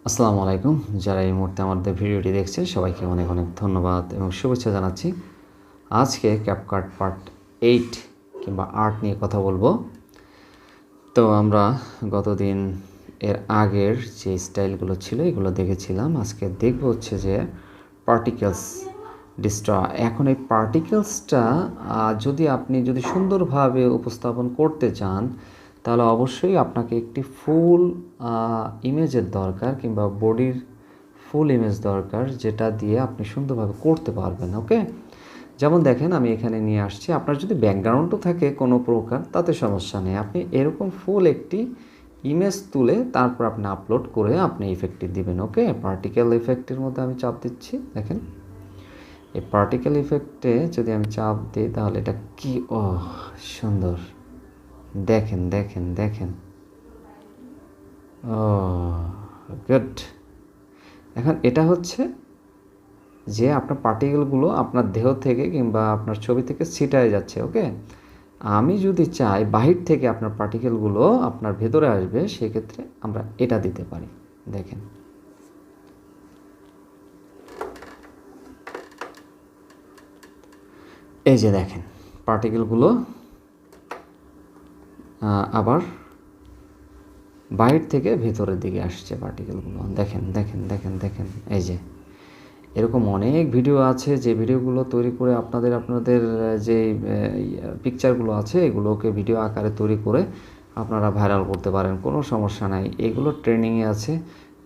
আসসালামু আলাইকুম। যারা এই মুহূর্তে আমাদের ভিডিওটি দেখছে সবাইকে অনেক অনেক ধন্যবাদ এবং শুভেচ্ছা জানাচ্ছি। আজকে ক্যাপকাট পার্ট 8 কিংবা 8 নিয়ে কথা বলবো। তো আমরা গতদিন এর আগের যে স্টাইলগুলো ছিল এগুলো দেখেছিলাম। আজকে দেখব হচ্ছে যে পার্টিকেলস ডিস্ট্রা। এখন এই পার্টিকেলসটা যদি সুন্দরভাবে উপস্থাপন করতে চান তাহলে অবশ্যই আপনাকে একটি ফুল ইমেজের দরকার কিংবা বডির ফুল ইমেজ দরকার, যেটা দিয়ে আপনি সুন্দরভাবে করতে পারবেন। ওকে, যেমন দেখেন আমি এখানে নিয়ে আসছি। আপনার যদি ব্যাকগ্রাউন্ডও থাকে কোনো প্রকার তাতে সমস্যা নেই, আপনি এরকম ফুল একটি ইমেজ তুলে তারপর আপনি আপলোড করে আপনি ইফেক্টটি দিবেন। ওকে, পার্টিকেল ইফেক্টের মধ্যে আমি চাপ দিচ্ছি। দেখেন এই পার্টিকেল ইফেক্টে যদি আমি চাপ দিই তাহলে এটা কি সুন্দর। দেখেন দেখেন দেখেন, গুড। এখন এটা হচ্ছে যে আপনার পার্টিকেলগুলো আপনার দেহ থেকে কিংবা আপনার ছবি থেকে ছিটায় যাচ্ছে। ওকে, আমি যদি চাই বাহির থেকে আপনার পার্টিকেলগুলো আপনার ভেতরে আসবে, সেক্ষেত্রে আমরা এটা দিতে পারি। দেখেন এই যে দেখেন পার্টিকেলগুলো আবার বাইরে থেকে ভেতরের দিকে আসছে পার্টিকেলগুলো। দেখেন দেখেন দেখেন দেখেন, এই যে এরকম অনেক ভিডিও আছে যে ভিডিওগুলো তৈরি করে আপনাদের যে পিকচারগুলো আছে এগুলোকে ভিডিও আকারে তৈরি করে আপনারা ভাইরাল করতে পারেন, কোনো সমস্যা নাই। এগুলো ট্রেন্ডিংয়ে আছে,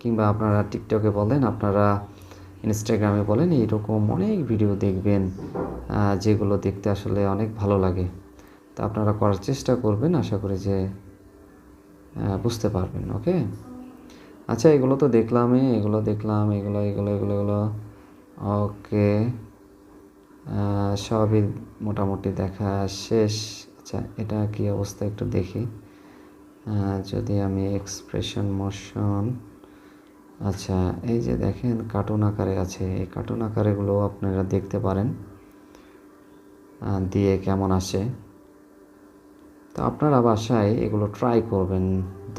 কিংবা আপনারা টিকটকে বলেন, আপনারা ইনস্টাগ্রামে বলেন, এইরকম অনেক ভিডিও দেখবেন যেগুলো দেখতে আসলে অনেক ভালো লাগে। তা আপনারা করার চেষ্টা করবেন, আশা করি যে বুঝতে পারবেন। ওকে, আচ্ছা এগুলো তো দেখলামই, এগুলো দেখলাম, এগুলো এগুলো এগুলো এগুলো ওকে, সবই মোটামুটি দেখা শেষ। আচ্ছা এটা কী অবস্থা একটু দেখি। যদি আমি এক্সপ্রেশন মোশন, আচ্ছা এই যে দেখেন কার্টুন আকারে আছে, এই কার্টুন আকারেগুলো আপনারা দেখতে পারেন দিয়ে কেমন আসে। তো আপনারা বাসায় এগুলো ট্রাই করবেন,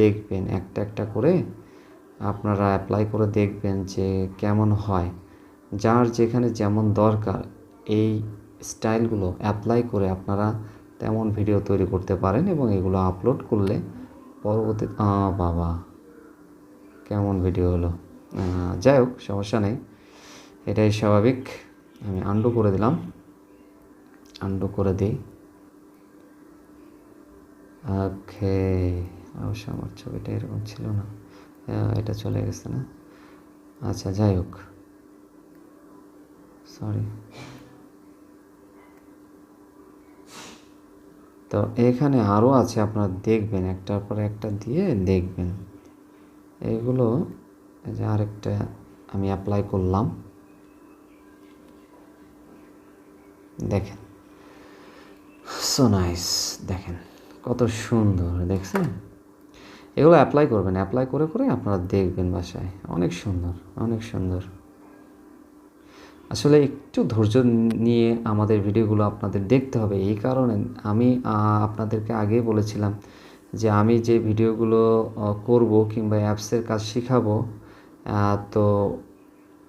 দেখবেন একটা একটা করে আপনারা অ্যাপ্লাই করে দেখবেন যে কেমন হয়। যার যেখানে যেমন দরকার এই স্টাইলগুলো অ্যাপ্লাই করে আপনারা তেমন ভিডিও তৈরি করতে পারেন এবং এগুলো আপলোড করলে পরবর্তী বাবা কেমন ভিডিও হলো। যাই হোক, সমস্যা নেই, এটাই স্বাভাবিক। আমি আন্ডু করে দিলাম, আন্ডু করে দিই। ওকে, অবশ্য আমার ছবিটা এরকম ছিল না, এটা চলে গেছে না। আচ্ছা যাই হোক, সরি। তো এখানে আরও আছে, আপনারা দেখবেন একটার পর একটা দিয়ে দেখবেন। এগুলো যে আরেকটা আমি অ্যাপ্লাই করলাম, দেখেন সো নাইস, দেখেন কত সুন্দর, দেখছেন? এগুলো অ্যাপ্লাই করবেন, অ্যাপ্লাই করে করে আপনারা দেখবেন বাসায়, অনেক সুন্দর অনেক সুন্দর। আসলে একটু ধৈর্য নিয়ে আমাদের ভিডিওগুলো আপনাদের দেখতে হবে। এই কারণে আমি আপনাদেরকে আগেই বলেছিলাম যে আমি যে ভিডিওগুলো করব কিংবা অ্যাপসের কাজ শেখাবো, তো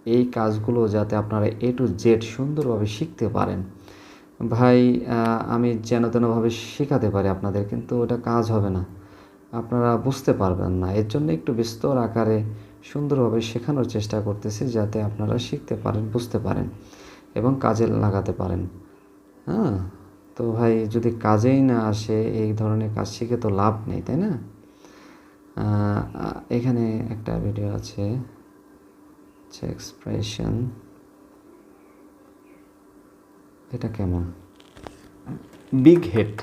এই কাজগুলো যাতে আপনারা A to Z সুন্দরভাবে শিখতে পারেন। ভাই আমি যেন তেনভাবে শেখাতে পারি আপনাদের, কিন্তু ওটা কাজ হবে না, আপনারা বুঝতে পারবেন না। এর জন্য একটু বিস্তর আকারে সুন্দরভাবে শেখানোর চেষ্টা করতেছি, যাতে আপনারা শিখতে পারেন, বুঝতে পারেন এবং কাজে লাগাতে পারেন। হ্যাঁ, তো ভাই যদি কাজেই না আসে এই ধরনের কাজ শিখে তো লাভ নেই, তাই না? এখানে একটা ভিডিও আছে, এক্সপ্রেশন, এটা কেমন? বিগ হেড,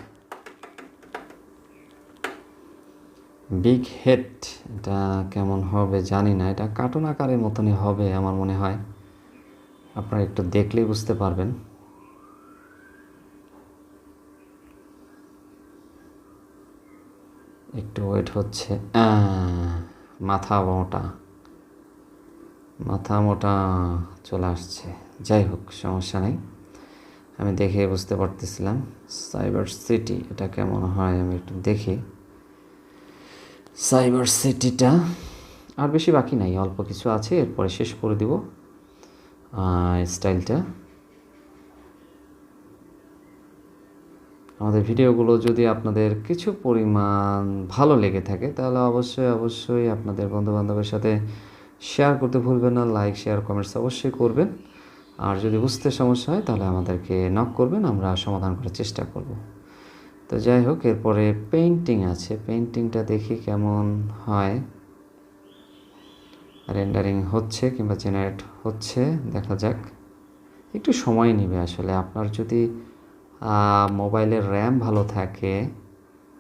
বিগ হেড, এটা কেমন হবে জানি না। এটা কার্টুন আকারের মতনই হবে আমার মনে হয়, আপনারা একটু দেখলেই বুঝতে পারবেন। একটু ওয়েট হচ্ছে। মাথা মোটা, মাথা মোটা চলে আসছে। যাই হোক, সমস্যা নেই, আমি দেখে বুঝতে পারতেছিলাম। সাইবার সিটি, এটা কেমন হয় আমি একটু দেখি। সাইবার সিটিটা আর বেশি বাকি নাই, অল্প কিছু আছে, এরপরে শেষ করে দিব স্টাইলটা। আমাদের ভিডিওগুলো যদি আপনাদের কিছু পরিমাণ ভালো লেগে থাকে তাহলে অবশ্যই আপনাদের বন্ধুবান্ধবের সাথে শেয়ার করতে ভুলবেন না। লাইক, শেয়ার, কমেন্টস অবশ্যই করবেন। আর যদি বুঝতে সমস্যা হয় তাহলে আমাদেরকে নক করবেন, আমরা সমাধান করার চেষ্টা করব। তো যাই হোক, এরপরে পেইন্টিং আছে, পেইন্টিংটা দেখি কেমন হয়। রেন্ডারিং হচ্ছে কিংবা জেনারেট হচ্ছে, দেখা যাক। একটু সময় নেবে আসলে। আপনার যদি মোবাইলের র্যাম ভালো থাকে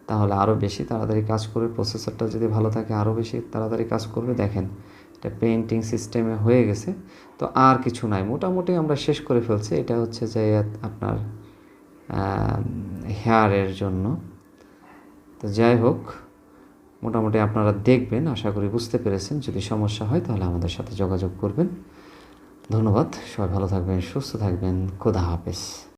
তাহলে আরও বেশি তাড়াতাড়ি কাজ করবে, প্রসেসরটা যদি ভালো থাকে আরও বেশি তাড়াতাড়ি কাজ করবে। দেখেন, এটা পেইন্টিং সিস্টেমে হয়ে গেছে। তো আর কিছু নাই, মোটামুটি আমরা শেষ করে ফেলছি। এটা হচ্ছে যে আপনার হেয়ারের জন্য। তো যাই হোক, মোটামুটি আপনারা দেখবেন, আশা করি বুঝতে পেরেছেন। যদি সমস্যা হয় তাহলে আমাদের সাথে যোগাযোগ করবেন। ধন্যবাদ, সবাই ভালো থাকবেন, সুস্থ থাকবেন, খোদা হাফেজ।